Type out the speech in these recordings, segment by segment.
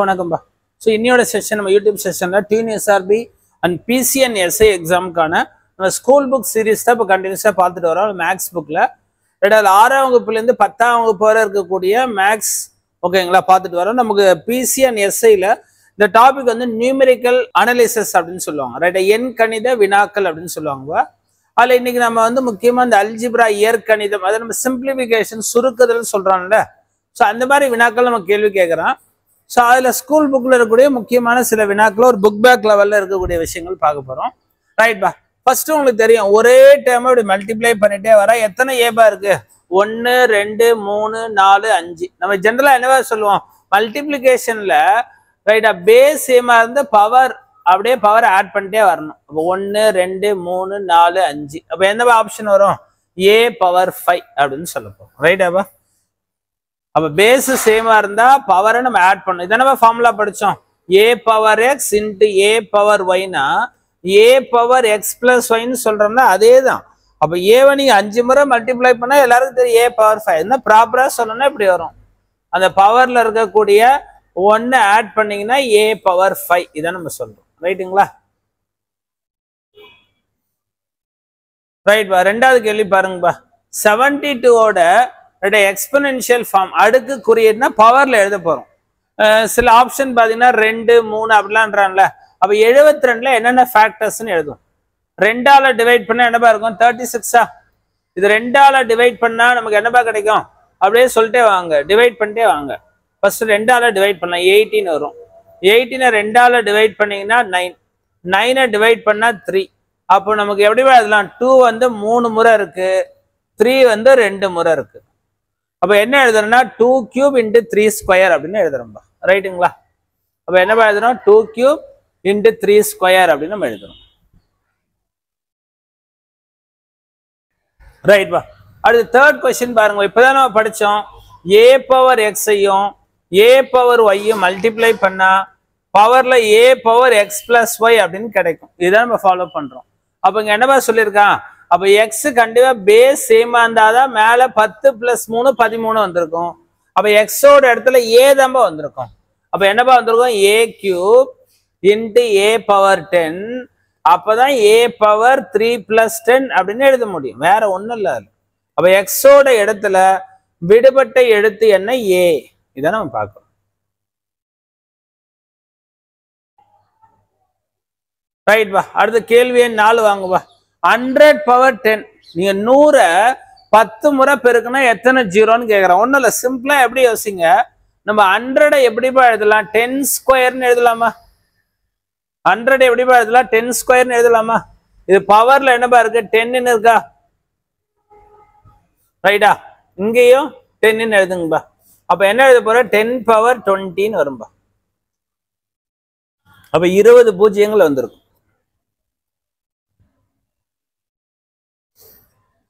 வணக்கம்பா. So இன்னையோட session நம்ம YouTube செஷனில் TNSRB and PC and SI எக்ஸாமுக்கான நம்ம ஸ்கூல் புக் சீரீஸ் தான் இப்போ கண்டினியூஸாக பார்த்துட்டு வரோம். மேக்ஸ் புக்கில் ரெண்டாவது 6ஆம் வகுப்புலேருந்து 10ஆம் வகுப்பு வரை இருக்கக்கூடிய மேக்ஸ் ஓகேங்களா பார்த்துட்டு வரோம். நமக்கு பிசி அண்ட் எஸ்ஐயில் இந்த டாபிக் வந்து நியூமெரிக்கல் அனலிசிஸ் அப்படின்னு சொல்லுவாங்க, ரைட்டா, எண் கணித வினாக்கள் அப்படின்னு சொல்லுவாங்க. அதில் இன்னைக்கு நம்ம வந்து முக்கியமாக இந்த அல்ஜிப்ரா இயற்கணிதம், அதை நம்ம சிம்பிளிஃபிகேஷன் சுருக்குதல் சொல்கிறோம்ல, ஸோ அந்த மாதிரி வினாக்கள் நம்ம கேள்வி கேட்குறோம். ஸோ அதில் ஸ்கூல் புக்கில் இருக்கக்கூடிய முக்கியமான சில வினாக்கள் ஒரு புக் பேக் லெவலில் இருக்கக்கூடிய விஷயங்கள் பார்க்க போகிறோம். ரைட் பா. ஃபர்ஸ்ட் உங்களுக்கு தெரியும், ஒரே டைம் இப்படி மல்டிப்ளை பண்ணிட்டே வர எத்தனை ஏபா இருக்கு? 1 2 3 4 5. நம்ம ஜென்ரலாக என்னவா சொல்லுவோம், மல்டிப்ளிகேஷனில் ரைட்டா பேஸ் சேமா இருந்து பவர் அப்படியே பவர் ஆட் பண்ணிட்டே வரணும். அப்போ 1 2 3 4 5. அப்போ எந்த ஆப்ஷன் வரும்? a பவர் 5 அப்படின்னு சொல்லப்போம். ரைட்டாப்பா. அப்ப பேஸ் சேமா இருந்தா பவரை நம்ம ஆட் பண்ணணும். இதான ஃபார்முலா படிச்சோம், a power x into a power ஒய்னா a பவர் எக்ஸ் பிளஸ் ஒய்ன்னு சொல்றோம்னா அதே தான். அப்ப ஏவை நீங்க 5 முறை மல்டிப்ளை பண்ணா எல்லாருக்கும் தெரியும் a பவர் 5. என்ன ப்ராப்பரா சொல்லணும்னா இப்படி வரும், அந்த பவர்ல இருக்கக்கூடிய 1 ஆட் பண்ணீங்கன்னா a பவர் 5 இதான் நம்ம சொல்றோம். ரைட்டுங்களா? ரைட் பா. ரெண்டாவது கேள்வி பாருங்கப்பா. 72ஓட எக்ஸ்பெனன்ஷியல் ஃபார்ம் அடுக்கு குறியீடுனா பவர்ல எழுத போறோம். சில ஆப்ஷன் பாத்தீங்கன்னா 2 3 அப்படிலாம்ன்றான்ல. அப்ப 72ல என்னென்ன ஃபேக்டர்ஸ்ன்னு எழுதும். 2ஆல டிவைட் பண்ணா என்னப்பா இருக்கும்? 36ஆ? இது 2ஆல டிவைட் பண்ணா நமக்கு என்னப்பா கிடைக்கும்? அப்படியே சொல்லிட்டே வாங்க, டிவைட் பண்ணிட்டே வாங்க. ஃபர்ஸ்ட் 2ஆல டிவைட் பண்ணா 18 வரும். 18 2ஆல டிவைட் பண்ணீங்கன்னா 9. 9 டிவைட் பண்ணா 3. அப்போ நமக்கு எப்படி எழுதலாம்? 2 வந்து 3 முறை இருக்கு, 3 வந்து 2 முறை இருக்கு. அப்ப என்ன எழுதுறோம்னா 2 கியூப் இன்டு 3 ஸ்கொயர் அப்படின்னு எழுதுறோம்பா. ரைட்டுங்களா? அப்ப என்ன எழுதுறோம்? 2 கியூப் இன்டு 3 ஸ்கொயர் அப்படின்னு நம்ம எழுதுறோம். ரைட் பா. அடுத்து தேர்ட் கொஸ்டின் பாருங்க. இப்பதான் நம்ம படிச்சோம், a பவர் எக்ஸையும் a பவர் ஒய்யும் மல்டிப்ளை பண்ணா பவர்ல a power x plus y அப்படின்னு கிடைக்கும். இதுதான் நம்ம ஃபாலோ பண்றோம். அப்ப இங்க என்னப்பா சொல்லியிருக்கான், அப்ப எக்ஸ் கண்டிப்பா பேஸ் சேமா இருந்தாதான் மேல 10 பிளஸ் 3 13 வந்திருக்கும். அப்ப எக்ஸோட இடத்துல ஏ தான்பா வந்திருக்கும். அப்ப என்னப்பா வந்திருக்கும்? a cube into a power 10. அப்பதான் a பவர் 3 பிளஸ் 10 அப்படின்னு எழுத முடியும், வேற ஒண்ணும் இல்ல. அப்ப எக்ஸோட இடத்துல விடுபட்ட எழுத்து என்ன? a. இதை நம்ம பார்க்கணும். ரைட் பா. அடுத்த கேள்வி 4 வாங்குவா. 100 பவர் 10. நீங்க 100 10 முறை பெருக்குனா எத்தனை ஜீரோன்னு கேட்கறோம். ஒன்னும் இல்ல, சிம்பிளா எப்படி யோசிங்க, நம்ம 100 எப்படிப்பா எழுதலாம்? 10 ஸ்கொயர்னு எழுதலாமா? 100 எப்படிப்பா எழுதலாம்? 10 ஸ்கொயர்னு எழுதலாமா? இது பவர்ல என்னப்பா இருக்கு? 10 இருக்கா? ரைட்டா? இங்கேயும் 10 எழுதுங்கப்பா. அப்ப என்ன எழுத போற? 10 பவர் 20 வரும்பா. அப்ப 20 பூஜ்ஜியங்கள் வந்திருக்கும்.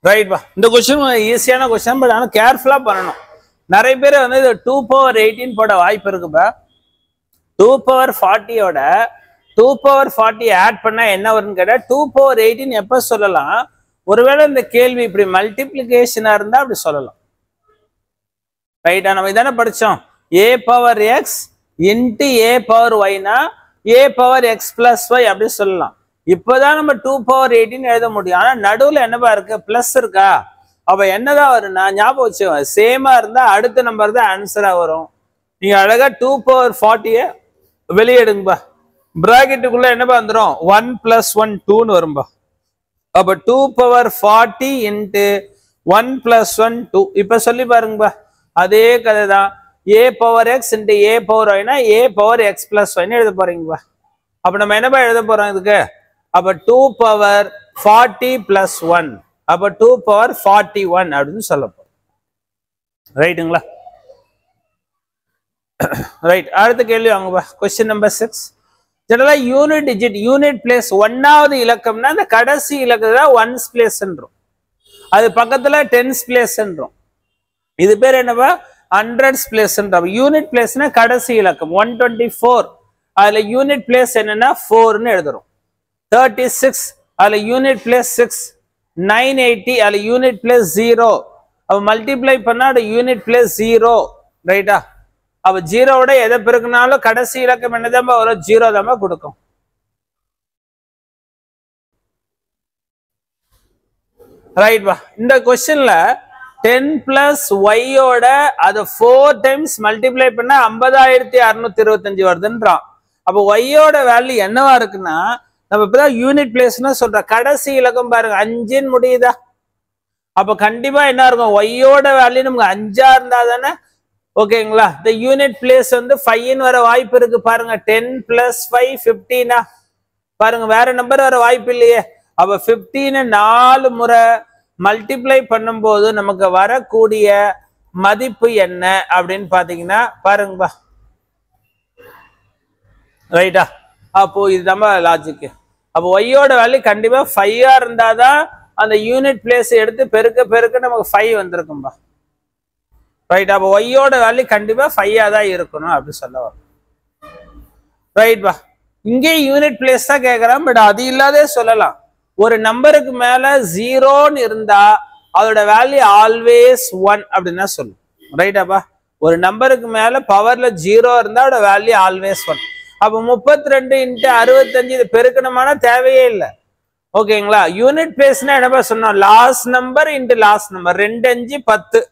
ரைட் பா. இந்த கொஸ்டின் ஈஸியான கொஸ்டின், பட் ஆனால் கேர்ஃபுல்லா பண்ணணும். நிறைய பேர் வந்து இது 2 பவர் 18 போட வாய்ப்பு இருக்குப்பா. 2 பவர் 40யோட 2 பவர் 40 ஆட் பண்ணா என்ன வரும்னு கேட்டா 2 பவர் 18 எப்ப சொல்லலாம்? ஒருவேளை இந்த கேள்வி இப்படி மல்டிப்ளிகேஷனா இருந்தா அப்படி சொல்லலாம். ரைட்டா? நம்ம இதானே படிச்சோம், a power x into a power ஒய்னா a power x plus y அப்படி சொல்லலாம். இப்பதான் நம்ம 2 பவர் 18 எழுத முடியும். ஆனா நடுவுல என்னப்பா இருக்கு? பிளஸ் இருக்கா? அப்ப என்னதான் வரும்னா, ஞாபகம் வச்சுக்கோங்க, சேமா இருந்தா அடுத்த நம்பர் தான் ஆன்சரா வரும். நீங்க அழகா 2 பவர் 40 வெளியெடுங்கப்பா. பிராக்கெட்டுக்குள்ள என்னப்பா வந்துடும்? 1 பிளஸ் 1 2ன்னு வரும்பா. அப்ப 2 பவர் 40 இன்ட்டு 1 பிளஸ் 1 2. இப்ப சொல்லி பாருங்கப்பா, அதே கதை தான். a power x into a power ஒய்னா a பவர் எக்ஸ் பிளஸ் ஒய்னு எழுத போறீங்கப்பா. அப்ப நம்ம என்னப்பா எழுத போறோம் இதுக்கு? அப்ப 2 பவர் 40 பிளஸ் 1, அப்ப 2 பவர் 41 அப்படின்னு சொல்லப்போம். ரைட்டுங்களா? ரைட். அடுத்த கேள்வி வாங்கப்பா. Question number 6. ஜெனரலா யூனிட் டிஜிட், யூனிட் பிளேஸ் 1வது இலக்கம்னா அந்த கடைசி இலக்கத்தை ஒன்ஸ் பிளேஸ்ன்றோம், அது பக்கத்துல டென்ஸ் பிளேஸ்ன்றோம். இது பேர் என்னப்பா? ஹண்ட்ரட்ஸ் பிளேஸ்ன்றோம். யூனிட் பிளேஸ்னா கடைசி இலக்கம். 124 அதுல யூனிட் பிளேஸ் என்னன்னா 4ன்னு எழுதுறோம். 36 அதுல யூனிட் பிளேஸ் 6. 980 அதுல யூனிட் பிளேஸ் 0. அப்ப மல்டிப்ளை பண்ணா அது யூனிட் பிளேஸ் 0. ரைட்டா? அப்ப ஜீரோவோட எதை பெருக்கினாலும் கடைசி இலக்கம் என்னதான் வரும்? ஜீரோ தான் கொடுக்கும். ரைட் பா. இந்த கொஸ்டின்ல 10 பிளஸ் ஒய்யோட அது 4 டைம்ஸ் மல்டிப்ளை பண்ண 50,625 வருதுன்றான். அப்ப ஒய்யோட வேல்யூ என்னவா இருக்குன்னா, நம்ம இப்பதான் யூனிட் பிளேஸ்னா சொல்ற கடைசி இலக்கம் பாருங்க 5 முடியுதா? அப்ப கண்டிப்பா என்ன இருக்கும்? ஒய்யோட வேல்யூ நமக்கு 5 இருந்தா தானே ஓகேங்களா? இந்த யூனிட் பிளேஸ் வந்து 5 வர வாய்ப்பு இருக்கு பாருங்க. 10 பிளஸ் 5 15 பாருங்க, வேற நம்பர் வர வாய்ப்பு இல்லையே. அப்ப 15 4 முறை மல்டிப்ளை பண்ணும்போது நமக்கு வரக்கூடிய மதிப்பு என்ன அப்படின்னு பாத்தீங்கன்னா பாருங்கப்பா. ரைட்டா? அப்போ இது நம்ம லாஜிக். அப்போ ஒய்யோட வேல்யூ கண்டிப்பா 5 இருந்தாதான் அந்த யூனிட் பிளேஸ் எடுத்து பெருக்க நமக்கு 5 வந்திருக்கும்பா. ரைட்? அப்போ ஒய்யோட வேல்யூ கண்டிப்பா 5 தான் இருக்கணும் அப்படின்னு சொல்ல வரும். ரைட் பா. இங்கே யூனிட் பிளேஸ் தான் கேட்கறான். பட் அது இல்லாதே சொல்லலாம். ஒரு நம்பருக்கு மேல 0ன்னு இருந்தா அதோட வேல்யூ ஆல்வேஸ் 1 அப்படின்னு தான் சொல்லும். ரைட்டாப்பா? ஒரு நம்பருக்கு மேல பவர்ல 0 இருந்தா அதோட வேல்யூ ஆல்வேஸ் 1. அப்போ 32 × 65 இது பெருக்கணுமான தேவையே இல்லை. ஓகேங்களா? யூனிட் பிளேஸ்னா என்னப்பா சொன்னோம்? Last number into last number. 2 5 10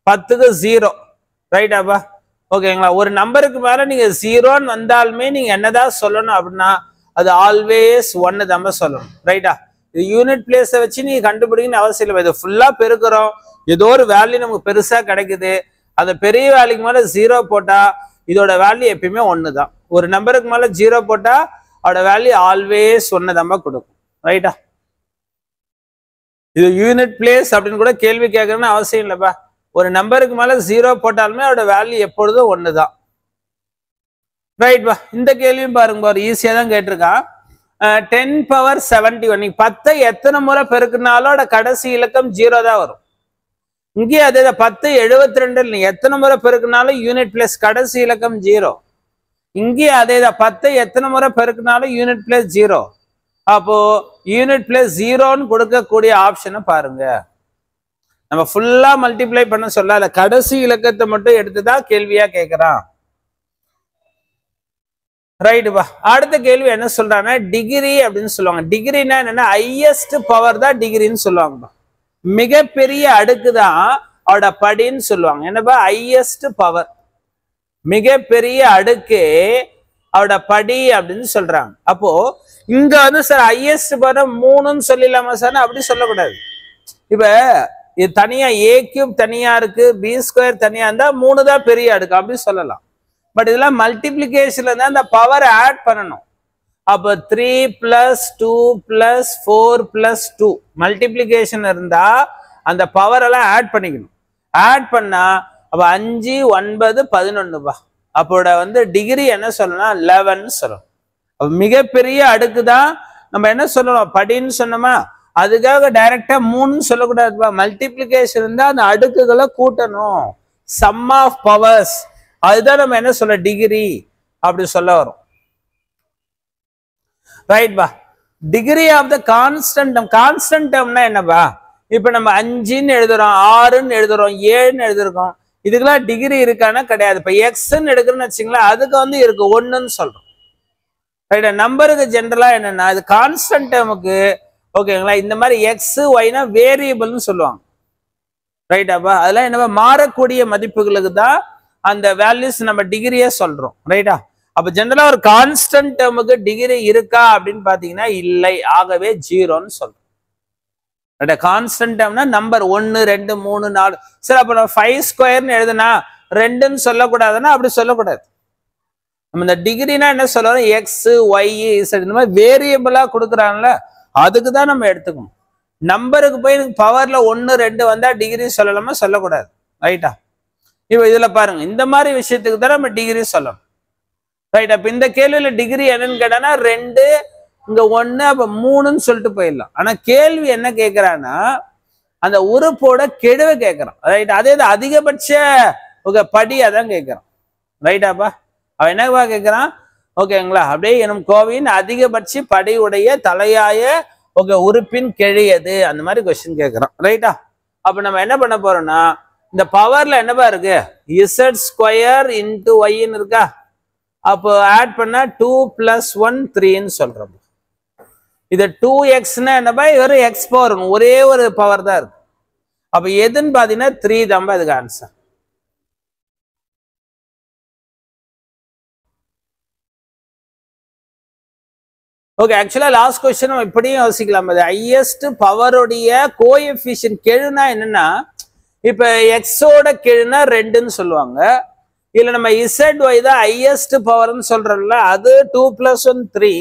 10க்கு 0. ரைட்டாப்பா? ஓகேங்களா? ஒரு நம்பருக்கு மேல நீங்க 0ன்னு வந்தாலுமே நீங்க என்னதான் சொல்லணும் அப்படின்னா அது ஆல்வேஸ் 1 தான் சொல்லணும். ரைட்டா? இது யூனிட் பிளேஸை வச்சு நீங்க கண்டுபிடிக்கணும்னு அவசியம் இல்லை. இது ஃபுல்லா பெருக்கிறோம், ஏதோ ஒரு வேல்யூ நமக்கு பெருசா கிடைக்குது, அந்த பெரிய வேல்யூக்கு மேல 0 போட்டா இதோட வேல்யூ எப்பயுமே 1 தான். ஒரு நம்பருக்கு மேல 0 போட்டா அதோட வேல்யூ ஆல்வேஸ் 1 தான் கொடுக்கும். ரைட்டா? இது யூனிட் பிளேஸ் அப்படின்னு கூட கேள்வி கேட்கணும்னு அவசியம் இல்லைப்பா. ஒரு நம்பருக்கு மேல 0 போட்டாலுமே அதோட வேல்யூ எப்பொழுதும் 1 தான். ரைட் பா. இந்த கேள்வியும் பாருங்க, ஈஸியா தான் கேட்டிருக்கான். 10 பவர் 71. நீங்க 10 எத்தனை முறை பெருக்கினாலும் அதோட கடைசி இலக்கம் 0 தான் வரும். இங்கே அதே 10 72 நீங்க எத்தனை முறை பெருக்கினாலும் யூனிட் பிளேஸ் கடைசி இலக்கம் 0. இங்கே அதே 10 எத்தனை முறை பெருக்கினாலும் யூனிட் பிளேஸ் 0. அப்போ யூனிட் பிளேஸ் 0ன்னு கொடுக்கக்கூடிய ஆப்ஷனை பாருங்க. நம்ம ஃபுல்லா மல்டிப்ளை பண்ண சொல்ல கடைசி இலக்கத்தை மட்டும் எடுத்துதான் கேள்வியா கேட்கிறான். ரைட்டுப்பா. அடுத்த கேள்வி என்ன சொல்றாங்கன்னா டிகிரி அப்படின்னு சொல்லுவாங்க. டிகிரினா என்னன்னா ஹையஸ்ட் பவர் தான் டிகிரின்னு சொல்லுவாங்கப்பா. மிகப்பெரிய அடுக்கு தான் அவட படின்னு சொல்லுவாங்க. என்னப்பா? ஹையஸ்ட் பவர், மிகப்பெரிய அடுக்கு அவட படி அப்படின்னு சொல்றாங்க. அப்போ இங்க வந்து சார் ஹையஸ்ட் பவர் 3ன்னு சொல்லிடலாமா சார்? அப்படி சொல்லக்கூடாது. இப்ப இது தனியா a³ தனியா இருக்கு, b² தனியா இருந்தா 3 தான் பெரிய அடுக்கு அப்படின்னு சொல்லலாம். பட் இதெல்லாம் மல்டிப்ளிகேஷன்ல தான் அந்த பவர் ஆட் பண்ணணும். அப்போ 3 + 2 + 4 + 2 மல்டிப்ளிகேஷன் இருந்தா அந்த பவர் எல்லாம் ஆட் பண்ணிக்கணும். ஆட் பண்ணா அப்ப 5 9 11பா. அப்போட வந்து டிகிரி என்ன சொல்லணும்னா 11 சொல்லணும். அப்ப மிகப்பெரிய அடுக்கு தான் நம்ம என்ன சொல்லணும்? படின்னு சொன்னோமா? அதுக்காக டைரக்டா 3ன்னு சொல்லக்கூடாதுப்பா. மல்டிப்ளிகேஷன் இருந்தா அந்த அடுக்குகளை கூட்டணும். சம் ஆஃப் பவர்ஸ், அதுதான் நம்ம என்ன சொல்ல டிகிரி அப்படி சொல்ல வரும். ரைட் பா. Degree of the constant term. Constant டேர்ம்னா என்னப்பா? இப்ப நம்ம 5ன்னு எழுதுறோம், 6ன்னு எழுதுறோம், 7ன்னு எழுதுறோம். இதுக்கெல்லாம் டிகிரி இருக்கானா? கிடையாது. இப்ப எக்ஸ்ன்னு எடுக்கிறோன்னு வச்சுங்களேன், அதுக்கு வந்து இருக்கு 1ன்னு சொல்றோம். ரைட்டா? நம்பருக்கு ஜென்ரலா என்னன்னா இது கான்ஸ்டன்ட் டேர்முக்கு ஓகேங்களா, இந்த மாதிரி எக்ஸ் ஒய்னா வேரியபிள்னு சொல்லுவாங்க. ரைட்டாப்பா? அதெல்லாம் என்னப்பா? மாறக்கூடிய மதிப்புகளுக்கு தான் அந்த வேல்யூஸ் நம்ம டிகிரியே சொல்றோம். ரைட்டா? அப்ப ஜெனரலா ஒரு கான்ஸ்டன்ட் டேர்முக்கு டிகிரி இருக்கா அப்படின்னு பாத்தீங்கன்னா இல்லை, ஆகவே 0ன்னு சொல்றோம். ரைட்டா? கான்ஸ்டன்ட் டேர்ம்னா நம்பர் 1 2 3 4. சரி, அப்ப நம்ம 5² எழுதுனா 2ன்னு சொல்லக்கூடாதுன்னா அப்படி சொல்லக்கூடாது. நம்ம இந்த டிகிரினா என்ன சொல்றோம்? எக்ஸ் ஒய் இசட் இந்த மாதிரி வேரியபிளா கொடுக்குறாங்கல்ல, அதுக்கு தான் நம்ம எடுத்துக்கணும். நம்பருக்கு போய் பவர்ல 1 2 வந்தா டிகிரி சொல்லலாமா? சொல்லக்கூடாது. ரைட்டா? இப்ப இதுல பாருங்க, இந்த மாதிரி விஷயத்துக்கு தான் நம்ம டிகிரி சொல்லணும். ரைட்? அப்ப இந்த கேள்வியில டிகிரி என்னன்னு கேட்டானா 2 இங்க 1 அப்ப 3ன்னு சொல்லிட்டு போயிடலாம். ஆனா கேள்வி என்ன கேட்கிறான்னா அந்த உறுப்போட கெடுவை கேட்கறான். ரைட்? அதே அதிகபட்ச படி அதான் கேட்கறான். ரைட்டாப்பா? அவன் என்னவா கேட்கறான்? ஓகேங்களா? அப்படியே எனும் கோவையின் அதிகபட்ச படி உடைய தலையாய உறுப்பின் கெழியது, அந்த மாதிரி கொஸ்டின் கேட்கறான். ரைட்டா? அப்ப நம்ம என்ன பண்ண போறோம்னா இந்த பவர்ல என்னப்பா இருக்கு z ஸ்கொயர் இன்டு ஒய்ன்னு இருக்கா. அப்போ ஆட் பண்ணா 2 + 1 3ன்னு சொல்றோம். இது 2x என்னப்பா ஒரு எக்ஸ் பவர் ஒரே ஒரு பவர் தான் இருக்கு. அப்ப எதுன்னு பாத்தீங்கன்னா 3 தான் இதுக்கு ஆன்சர். ஓகே, ஆக்சுவலா லாஸ்ட் क्वेश्चन நம்ம இப்படியும் யோசிக்கலாம். அது ஹையஸ்ட் பவருடைய கோஎஃபிஷியன்ட் கெழுனா என்னன்னா, இப்ப எக்ஸோட கெழுனா 2ன்னு சொல்லுவாங்க. இல்ல நம்ம ZY தான் ஹையஸ்ட் பவர்னு சொல்றோம்ல, அது 2 + 1 3.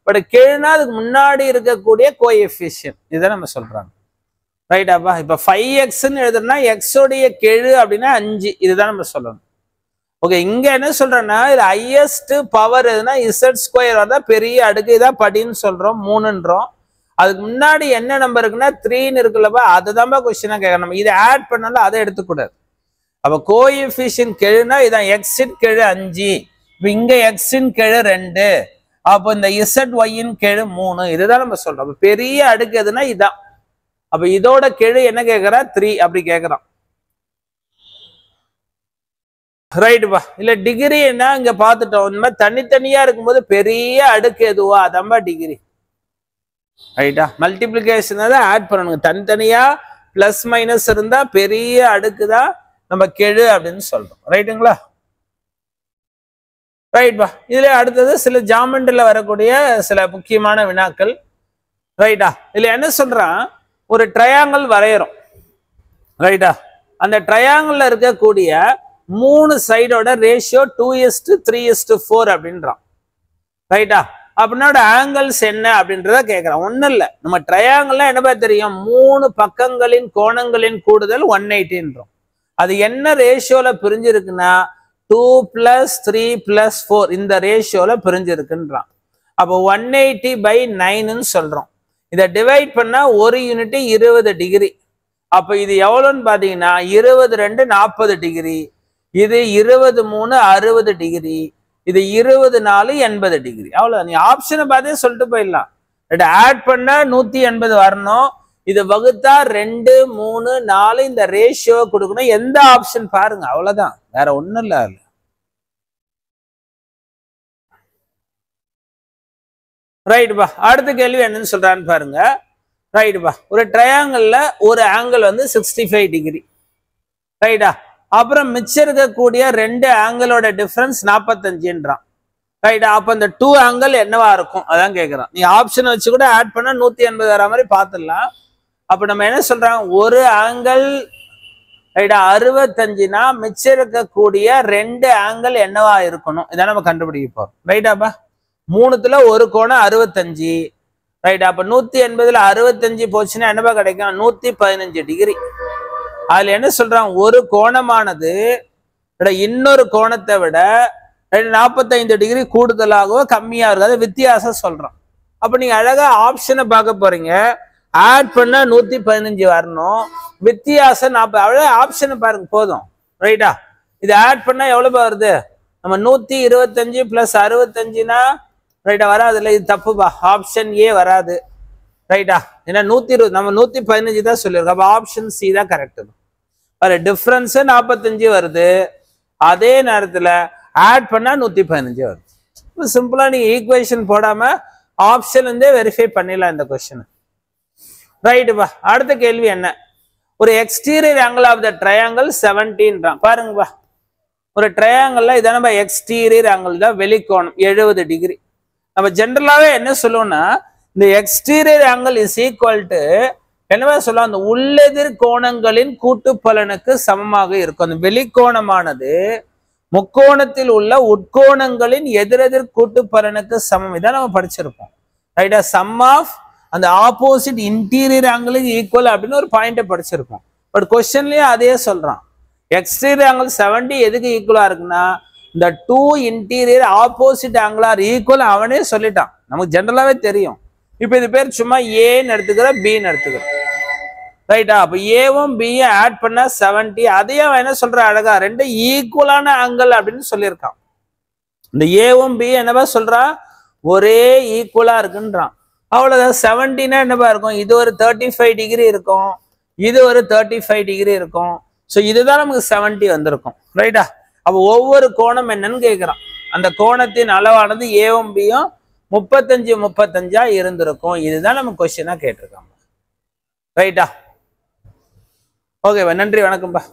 பட் கெழுனா அதுக்கு முன்னாடி இருக்கக்கூடிய கோஎஃபிஷியன்ட் இதை நம்ம சொல்றாங்க. ரைட்டாப்பா? இப்ப 5x எழுதுனா எக்ஸோடைய கெழு அப்படின்னா 5, இதுதான் நம்ம சொல்லணும். ஓகே, இங்க என்ன சொல்றேன்னா இது ஹையஸ்ட் பவர் எதுனா z ஸ்கொயர் தான் பெரிய அடுக்கு, இதான் படின்னு சொல்றோம் 3ன்றோம். அதுக்கு முன்னாடி என்ன நம்பர் இருக்குன்னா 3ன்னு இருக்குல்லப்பா, அதுதான்ப்பா கொஸ்டினா கேட்கணும். இதை ஆட் பண்ணாலும் அதை எடுத்துக்கூடாது. அப்ப கோஎஃபிஷியன்ட் கெழுனா இதான் எக்ஸின் கெழு 5, இப்ப இங்க எக்ஸின் கெழு 2, அப்போ இந்த ZY கெழு 3, இதுதான் நம்ம சொல்றோம். அப்ப பெரிய அடுக்கு எதுனா இதான். அப்ப இதோட கெழு என்ன கேட்கறா 3 அப்படி கேட்கறான். ரைட்டுப்பா? இல்ல டிகிரி என்ன இங்க பாத்துட்டோம். இந்த மாதிரி தனித்தனியா இருக்கும்போது பெரிய அடுக்கு எதுவோ அதான்பா டிகிரி. ரைட்டா? மல்டிபிளிகேஷன் தான் ஆட் பண்ணணுங்க. தனித்தனியா பிளஸ் மைனஸ் இருந்தா பெரிய அடுக்கு தான் நம்ம கெழு அப்படின்னு சொல்றோம். ரைட்டுங்களா? ரைட்பா? இதுல அடுத்தது சில ஜாமெண்ட்ரில வரக்கூடிய சில முக்கியமான வினாக்கள். ரைட்டா? இதுல என்ன சொல்றான், ஒரு ட்ரையாங்கிள் வரையறோம். ரைட்டா? அந்த ட்ரையாங்கிள்ல இருக்கக்கூடிய 3 சைடோட ரேஷியோ 2:3:4 அப்படின்றான். ரைட்டா? அப்படின்னோட ஆங்கிள்ஸ் என்ன அப்படின்றத கேட்கறான். ஒன்னும் இல்லை, நம்ம ட்ரையாங்கிள்ல என்ன தெரியும், 3 பக்கங்களின் கோணங்களின் கூடுதல் 180ன்றோம். அது என்ன ரேஷியோல பிரிஞ்சிருக்குன்னா 2 + 3 + 4 இந்த ரேஷியோல பிரிஞ்சிருக்குன்றான். அப்போ 180/9ன்னு சொல்றோம். இதை டிவைட் பண்ணா ஒரு யூனிட் 20 டிகிரி. அப்ப இது எவ்வளோன்னு பாத்தீங்கன்னா 22 40 டிகிரி, இது 23 60 டிகிரி, இது 24 80 டிகிரி. அவ்வளவு. நீ ஆப்ஷனை பார்த்தே சொல்லிட்டு போயிடலாம். ஆட் பண்ணா 180 வரணும், இது வகுத்தா 2 3 4 இந்த ரேஷியோ கொடுக்கணும். எந்த ஆப்ஷன் பாருங்க, அவ்வளவுதான், வேற ஒண்ணும் இல்ல. ரைட்டுப்பா? அடுத்த கேள்வி என்னன்னு சொல்றான்னு பாருங்க. ரைட்டுப்பா? ஒரு ட்ரையாங்கிள்ல ஒரு ஆங்கிள் 65 டிகிரி. ரைட்டா? அப்புறம் மிச்சம் இருக்கக்கூடிய 2 ஆங்கிளோட டிஃபரன்ஸ் 45ன்றான். ரைட்டா? அப்ப இந்த 2 ஆங்கிள் என்னவா இருக்கும் அதான் கேட்கறான். நீ ஆப்ஷன் வச்சு கூட ஆட் பண்ணா 180 வர மாதிரி பார்த்துடலாம். அப்ப நம்ம என்ன சொல்றோம், ஒரு ஆங்கிள் ரைட்டா 65னா மிச்சம் இருக்கக்கூடிய 2 ஆங்கிள் என்னவா இருக்கணும் இதான் நம்ம கண்டுபிடிப்போம். ரைட்டாப்பா? 3த்துல ஒரு கோணம் 65. ரைட்? அப்ப 180ல 65 போச்சுன்னா என்னப்பா கிடைக்கும், 115 டிகிரி. அதுல என்ன சொல்றான், ஒரு கோணமானது இன்னொரு கோணத்தை விட 45 டிகிரி கூடுதலாகவோ கம்மியா இருக்காது வித்தியாசம் சொல்றான். அப்ப நீங்க அழகா ஆப்ஷனை பார்க்க போறீங்க. ஆட் பண்ணா 115 வரணும், வித்தியாசம் 40. அவ்வளவு ஆப்ஷனை பாருங்க போதும். ரைட்டா? இது ஆட் பண்ணா எவ்வளவு வருது, நம்ம 125 + 65னா ரைட்டா வராது இல்லை, இது தப்புப்பா, ஆப்ஷன் ஏ வராது. ரைட்டா? ஏன்னா 120 நம்ம 115 தான் சொல்லியிருக்கோம். அப்ப ஆப்ஷன் சி தான் கரெக்ட். டிஃபரன்ஸ் 45 வருது, அதே நேரத்துல ஆட் பண்ணா 115 வருது. சிம்பிளா நீங்க ஈக்குவேஷன் போடாம ஆப்ஷன் இருந்தே வெரிஃபை பண்ணிடலாம் இந்த கொஸ்டின். ரைட்டுப்பா? அடுத்த கேள்வி என்ன, ஒரு exterior angle of the triangle 17ன்றான். பாருங்கப்பா, ஒரு ட்ரையாங்கிள்ல இதான எக்ஸ்டீரியர் ஆங்கிள் தான் வெளிக்கோணம் 70 டிகிரி. நம்ம ஜென்ரலாவே என்ன சொல்லுவோம்னா, இந்த exterior angle is equal to என்னவா சொல்லலாம், அந்த உள்ளெதிர் கோணங்களின் கூட்டு பலனுக்கு சமமாக இருக்கும். அந்த வெளிக்கோணமானது முக்கோணத்தில் உள்ள உட்கோணங்களின் எதிரெதிர் கூட்டு பலனுக்கு சமம். இதான் நம்ம படிச்சிருப்போம். ரைட்டா? சம் ஆஃப் அந்த ஆப்போசிட் இன்டீரியர் ஆங்கிள் ஈக்குவல் அப்படின்னு ஒரு பாயிண்ட படிச்சிருப்போம். பட் கொஸ்டின்லயே அதே சொல்றான். எக்ஸ்டீரியர் ஆங்கிள் 70 எதுக்கு ஈக்குவலா இருக்குன்னா, இந்த 2 interior opposite angle are equal அவனே சொல்லிட்டான். நமக்கு ஜென்ரலாவே தெரியும். இப்ப இது பேர் சும்மா ஏன்னு எடுத்துக்கிற பின்னு எடுத்துக்கிற. ரைட்டா? அப்ப ஏவும் பியும் ஆட் பண்ணா 70. அதையே அவன் என்ன சொல்ற அழகா, 2 ஈக்குவலான ஆங்கிள் அப்படின்னு சொல்லியிருக்கான். இந்த ஏவும் பி என்னவா சொல்றா, ஒரே ஈக்குவலா இருக்குன்றான். அவ்வளவுதான். 70னா என்னவா இருக்கும், இது ஒரு 35 டிகிரி இருக்கும், இது ஒரு 35 டிகிரி இருக்கும். ஸோ இதுதான் நமக்கு 70 வந்திருக்கும். ரைட்டா? அப்போ ஒவ்வொரு கோணம் என்னன்னு கேட்குறான். அந்த கோணத்தின் அளவானது ஏவும் பியும் 35 இருந்திருக்கும். இதுதான் நம்ம கொஸ்டினா கேட்டிருக்காங்க. ரைட்டா? ஓகேவா? நன்றி, வணக்கம்பா.